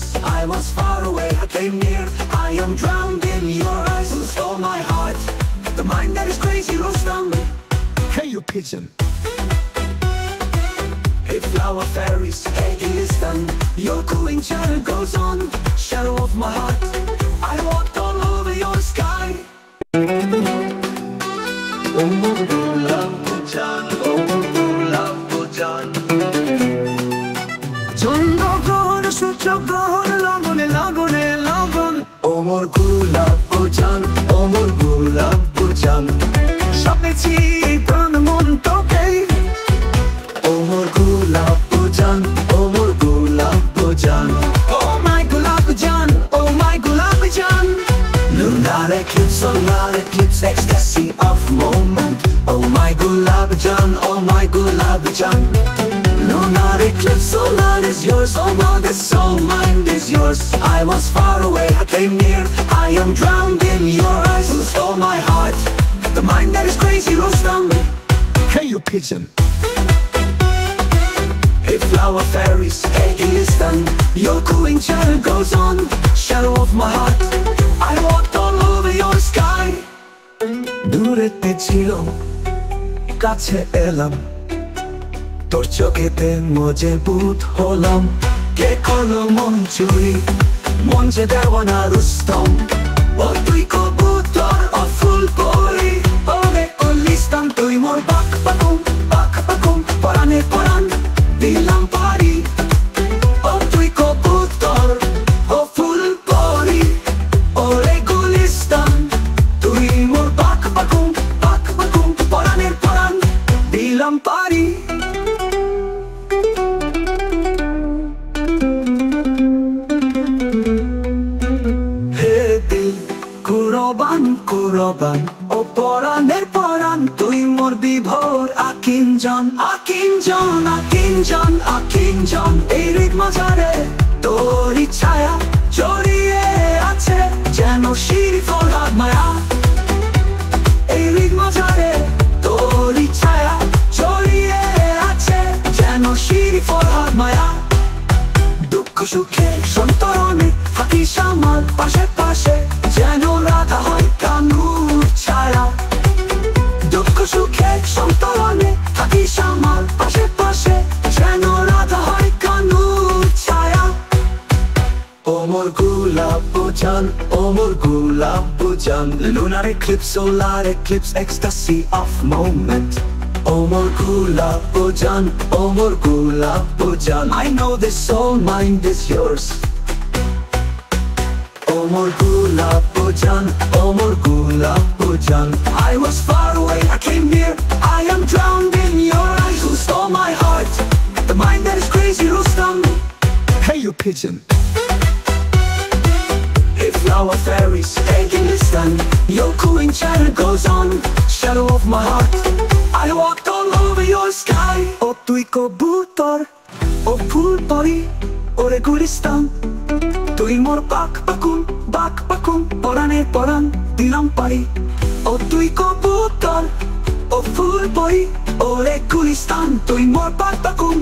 yours. I was far away, I came near. I am drowned in your eyes. Who stole my heart? The mind that is crazy, Rustam. Hey, you pigeon. Hey, flower fairies, hey, listen. Your cooing chatter goes on. Shadow of my heart, I walked all over your sky. চন্দ্রগ্রহণ সূর্যগ্রহণ লগনে লগনে লগন ওমর গোলাপ বোঝান, ওমর গোলাপ বোঝান, সপেছি প্রাণ মন তোকে। ওমর গোলাপ বোঝান, ওমর গোলাপ বোঝান, ও মাই গোলাপ জান, ও মাই গোলাপ জান। Lunar eclipse, solar eclipse, ecstasy of moment. Oh my gulab jan, oh my gulab jan. Lunar eclipse, solar is yours, oh no, this soul mind is yours. I was far away, I came near. I am drowned in your eyes. Who stole my heart? The mind that is crazy, Rustam. Hey, you pigeon. Hey, flower fairies, hey, listen. Your cooing chatter goes on. Shadow of my heart, I walked all over your sky. দূরেতে ছিল, কাছে এলাম, তোর চোখেতে মজবুত হলাম। কে করলো মন চুরি, মন যে দেওয়ানা রুস্তম। ও তুই কবুতর, ও ফুল পরি, ওরে ও লিস্তাম। তুই মোর বাক বাকুম, পরানে পরান দিলাম পারি। ও তুই কবুতর, ও ফুল পরি, ওরে গুলিস্তান। তুই মোর বাক বাকুম, পরানের পরান দিলাম পারি। কুরবান কুরবান, ও পরাণের পরাণ, তুই মোর বিভোর আকিঞ্জন, আকিঞ্জন, আকিঞ্জন, আকিঞ্জন। এই হৃদ মাঝারে তোরই ছায়া জড়িয়ে আছে, যেন শির ফরহাদ মায়া। এই হৃদ মাঝারে তোরই ছায়া জড়িয়ে আছে, যেন শির ফরহাদ মায়া। দুঃখ সুখে সন্তরণে থাকিস আমার পাশে পাশে, যেন রাধা হয় কানুর ছায়া। দুঃখ সুখে সন্তরণে থাকিস আমার পাশে পাশে, যেন রাধা হয় কানুর ছায়া। ওমর গোলাপ বোঝান, ওমর গোলাপ বোঝান। Lunar eclipse, solar eclipse, ecstasy of moment. Omar gulab jan, Omar gulab jan. I know this soul mind is yours. Omar gulab jan, Omar gulab jan. I was far away, I came near. I am drowned in your eyes. Who stole my heart? The mind that is crazy, Rustam. Hey, you pigeon. Hey, flower fairies, taking the sun. Your cooing chatter goes on. Shadow of my heart, I walked all over your sky. O tui kobutor, o ফুল পরি, ওরে গুলিস্তান। তুই মোর বাক বাকুম, পরাণের পরাণ দিলাম পারি। ও তুই কবুতর, ও ফুল পরি, ওরে গুলিস্তান। তুই মোর বাক বাকুম।